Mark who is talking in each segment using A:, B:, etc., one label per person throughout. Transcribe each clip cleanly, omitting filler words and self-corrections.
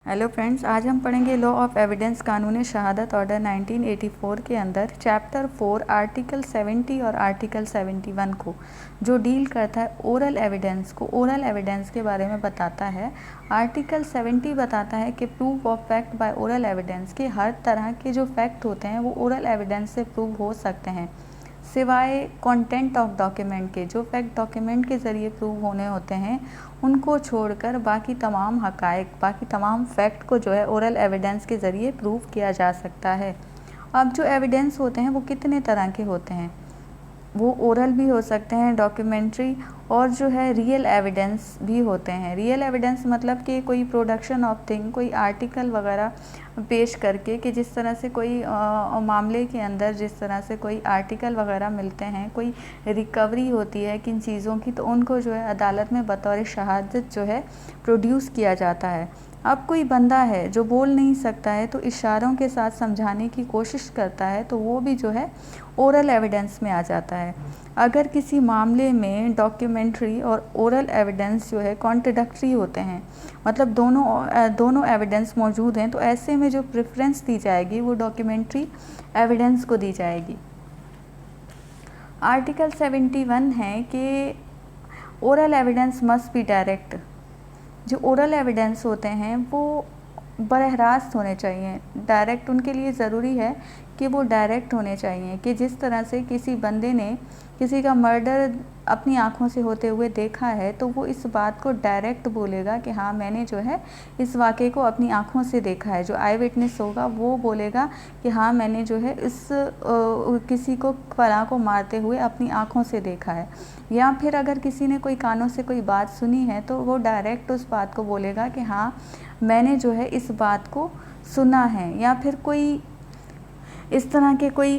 A: Hello friends, आज हम पढ़ेंगे लॉ ऑफ एविडेंस कानून शहादत ऑर्डर 1984 के अंदर चैप्टर 4 आर्टिकल 70 और आर्टिकल 71 को, जो डील करता है ओरल एविडेंस को। ओरल एविडेंस के बारे में बताता है। आर्टिकल 70 बताता है कि proof of fact by oral evidence के हर तरह के जो फैक्ट होते हैं वो ओरल एविडेंस से प्रूव हो सकते हैं, सिवाय कंटेंट ऑफ डॉक्यूमेंट के। जो फैक्ट डॉक्यूमेंट के ज़रिए प्रूव होने होते हैं उनको छोड़कर बाकी तमाम हक़ाइक़, बाकी तमाम फैक्ट को जो है ओरल एविडेंस के ज़रिए प्रूव किया जा सकता है। अब जो एविडेंस होते हैं वो कितने तरह के होते हैं, वो ओरल भी हो सकते हैं, डॉक्यूमेंट्री, और जो है रियल एविडेंस भी होते हैं। रियल एविडेंस मतलब कि कोई प्रोडक्शन ऑफ थिंग, कोई आर्टिकल वगैरह पेश करके, कि जिस तरह से कोई मामले के अंदर जिस तरह से कोई आर्टिकल वगैरह मिलते हैं, कोई रिकवरी होती है किन चीज़ों की, तो उनको जो है अदालत में बतौर शहादत जो है प्रोड्यूस किया जाता है। अब कोई बंदा है जो बोल नहीं सकता है तो इशारों के साथ समझाने की कोशिश करता है, तो वो भी जो है ओरल एविडेंस में आ जाता है। अगर किसी मामले में डॉक्यूमेंट्री और ओरल एविडेंस जो है कॉन्ट्रडिक्टरी होते हैं, मतलब दोनों एविडेंस मौजूद हैं, तो ऐसे में जो प्रेफरेंस दी जाएगी वो डॉक्यूमेंट्री एविडेंस को दी जाएगी। आर्टिकल 71 है कि oral evidence must be direct. जो ओरल एविडेंस होते हैं वो बरह रास्त होने चाहिए, डायरेक्ट। उनके लिए ज़रूरी है कि वो डायरेक्ट होने चाहिए, कि जिस तरह से किसी बंदे ने किसी का मर्डर अपनी आँखों से होते हुए देखा है तो वो इस बात को डायरेक्ट बोलेगा कि हाँ, मैंने जो है इस वाक़े को अपनी आँखों से देखा है। जो आई विटनेस होगा वो बोलेगा कि हाँ, मैंने जो है इस किसी को फलां को मारते हुए अपनी आँखों से देखा है। या फिर अगर किसी ने कोई कानों से कोई बात सुनी है तो वो डायरेक्ट उस बात को बोलेगा कि हाँ, मैंने जो है इस बात को सुना है। या फिर कोई इस तरह के कोई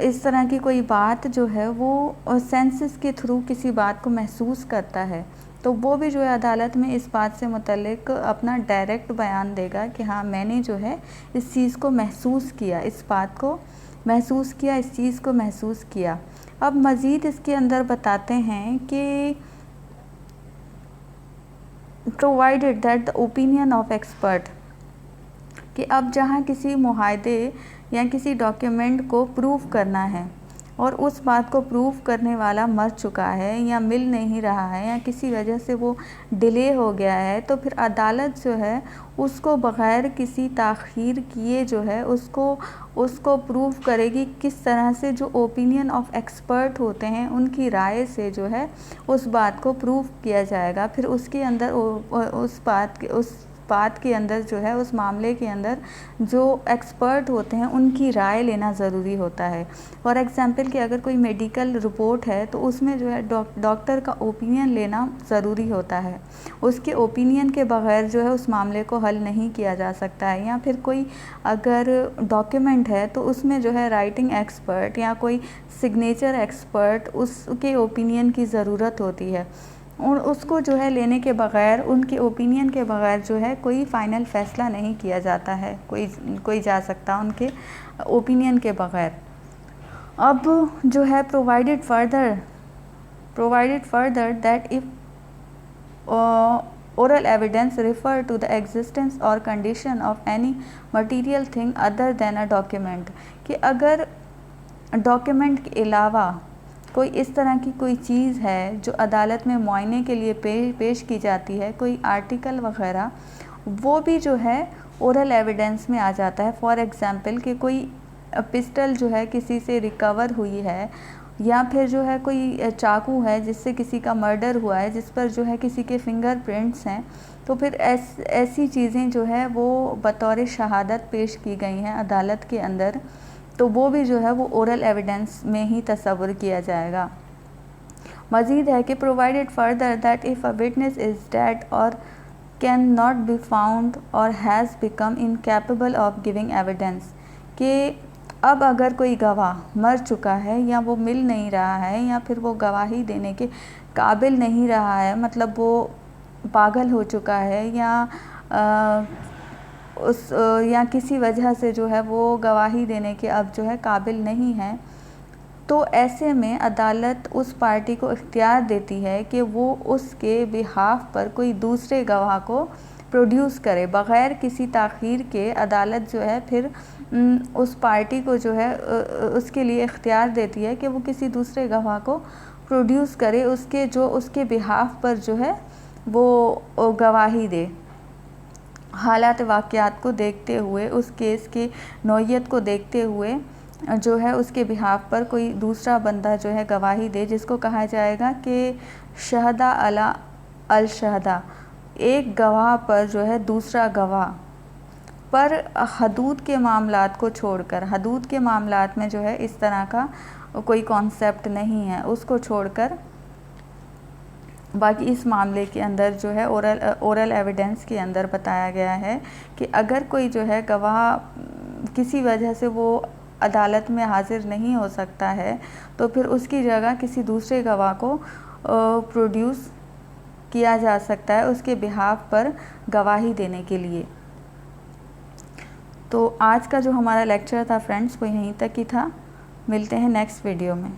A: इस तरह की कोई बात जो है वो सेंसेस के थ्रू किसी बात को महसूस करता है, तो वो भी जो है अदालत में इस बात से मुतल्लिक अपना डायरेक्ट बयान देगा कि हाँ, मैंने जो है इस चीज़ को महसूस किया, इस बात को महसूस किया, इस चीज़ को महसूस किया। अब मज़ीद इसके अंदर बताते हैं कि provided that the opinion of expert, कि अब जहाँ किसी मुहादे या किसी डॉक्यूमेंट को प्रूव करना है और उस बात को प्रूव करने वाला मर चुका है या मिल नहीं रहा है या किसी वजह से वो डिले हो गया है, तो फिर अदालत जो है उसको बग़ैर किसी ताख़ीर किए जो है उसको प्रूव करेगी। किस तरह से जो ओपिनियन ऑफ एक्सपर्ट होते हैं उनकी राय से जो है उस बात को प्रूव किया जाएगा। फिर उसके अंदर उस बात के अंदर जो है, उस मामले के अंदर जो एक्सपर्ट होते हैं उनकी राय लेना ज़रूरी होता है। फॉर एग्ज़ाम्पल कि अगर कोई मेडिकल रिपोर्ट है तो उसमें जो है डॉक्टर का ओपिनियन लेना ज़रूरी होता है। उसके ओपिनियन के बग़ैर जो है उस मामले को हल नहीं किया जा सकता है। या फिर कोई अगर डॉक्यूमेंट है तो उसमें जो है राइटिंग एक्सपर्ट या कोई सिग्नेचर एक्सपर्ट, उसके ओपिनियन की ज़रूरत होती है, और उसको जो है लेने के बग़ैर, उनके ओपिनियन के बग़ैर जो है कोई फ़ाइनल फ़ैसला नहीं किया जाता है, कोई जा सकता उनके ओपिनियन के बग़ैर। अब जो है provided further that if oral evidence refer to the existence or condition of any material thing other than a document, कि अगर डॉक्यूमेंट के अलावा कोई इस तरह की कोई चीज़ है जो अदालत में मुआयने के लिए पेश की जाती है, कोई आर्टिकल वग़ैरह, वो भी जो है ओरल एविडेंस में आ जाता है। फॉर एग्ज़ाम्पल कि कोई पिस्टल जो है किसी से रिकवर हुई है, या फिर जो है कोई चाकू है जिससे किसी का मर्डर हुआ है, जिस पर जो है किसी के फिंगरप्रिंट्स हैं, तो फिर ऐसी चीज़ें जो है वो बतौर शहादत पेश की गई हैं अदालत के अंदर, तो वो भी जो है वो ओरल एविडेंस में ही तस्वुर किया जाएगा। मज़ीद है कि provided further that if a witness is dead और कैन नॉट बी फाउंड और has become incapable of giving evidence, कि अब अगर कोई गवाह मर चुका है या वो मिल नहीं रहा है या फिर वो गवाही देने के काबिल नहीं रहा है, मतलब वो पागल हो चुका है या किसी वजह से जो है वो गवाही देने के अब जो है काबिल नहीं है, तो ऐसे में अदालत उस पार्टी को इख्तियार देती है कि वो उसके बिहाफ पर कोई दूसरे गवाह को प्रोड्यूस करे बग़ैर किसी ताख़ीर के, अदालत जो है फिर उस पार्टी को जो है उसके लिए इख्तियार देती है कि वो किसी दूसरे गवाह को प्रोड्यूस करे, उसके बिहाफ पर जो है वो गवाही दे। हालात वाक़यात को देखते हुए, उस केस की नौइयत को देखते हुए जो है उसके बिहाफ पर कोई दूसरा बंदा जो है गवाही दे, जिसको कहा जाएगा कि शहदा अला अल शहदा, एक गवाह पर जो है दूसरा गवाह पर हदूद के मामलात को छोड़कर, हदूद के मामलात में जो है इस तरह का कोई कॉन्सेप्ट नहीं है, उसको छोड़कर बाकी इस मामले के अंदर जो है ओरल एविडेंस के अंदर बताया गया है कि अगर कोई जो है गवाह किसी वजह से वो अदालत में हाजिर नहीं हो सकता है तो फिर उसकी जगह किसी दूसरे गवाह को प्रोड्यूस किया जा सकता है उसके बिहाफ पर गवाही देने के लिए। तो आज का जो हमारा लेक्चर था फ्रेंड्स वो यहीं तक ही था। मिलते हैं नेक्स्ट वीडियो में।